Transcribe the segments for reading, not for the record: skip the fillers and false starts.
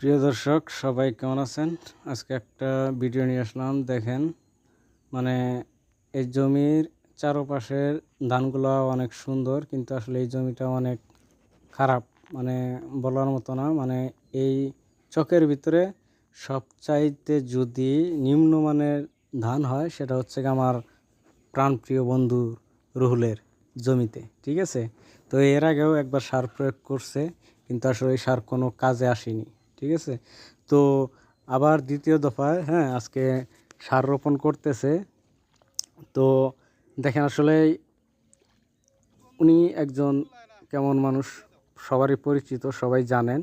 প্রিয় দর্শক সবাই কেমন আছেন? আজকে একটা ভিডিও নিয়ে আসলাম। দেখেন, মানে এই জমির চারপাশের ধানগুলো অনেক সুন্দর, কিন্তু আসলে এই জমিটা অনেক খারাপ, মানে বলার মতো না। মানে এই চকের ভিতরে সবচাইতে যদি নিম্নমানের ধান হয়, সেটা হচ্ছে আমার প্রাণপ্রিয় বন্ধু রুহুলের জমিতে। ঠিক আছে, তো এর আগেও একবার সার প্রয়োগ করছে, কিন্তু আসলে এই সার কোনো কাজে আসেনি। ঠিক আছে, তো আবার দ্বিতীয় দফায় আজকে সার রোপণ করতেছে। তো দেখেন, আসলে উনি একজন কেমন মানুষ সবারই পরিচিত, সবাই জানেন।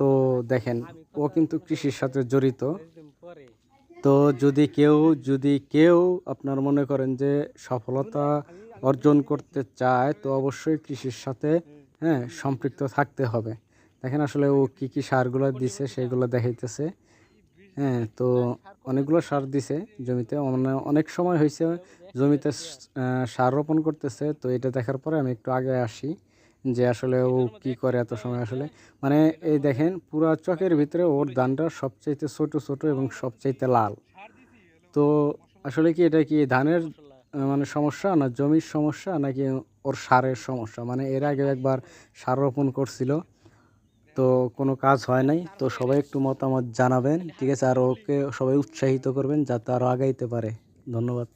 তো দেখেন, ও কিন্তু কৃষির সাথে জড়িত। তো যদি কেউ আপনার মনে করেন যে সফলতা অর্জন করতে চায়, তো অবশ্যই কৃষির সাথে সম্পৃক্ত থাকতে হবে। দেখেন, আসলে ও কি কি সারগুলো দিছে সেগুলো দেখাইতেছে। তো অনেকগুলো সার দিছে জমিতে, মানে অনেক সময় হয়েছে জমিতে সার রোপণ করতেছে। তো এটা দেখার পরে আমি একটু আগে আসি যে আসলে ও কি করে এত সময়। আসলে মানে এই দেখেন, পুরা চকের ভিতরে ওর ধানটা সবচাইতে ছোট ছোট এবং সবচাইতে লাল। তো আসলে কি এটা কি ধানের মানে সমস্যা, না জমির সমস্যা, নাকি ওর সারের সমস্যা? মানে এর আগে একবার সার রোপণ করছিল, তো কোনো কাজ হয় নাই। তো সবাই একটু মতামত জানাবেন, ঠিক আছে? আর ওকে সবাই উৎসাহিত করবেন যাতে আরও আগাইতে পারে। ধন্যবাদ।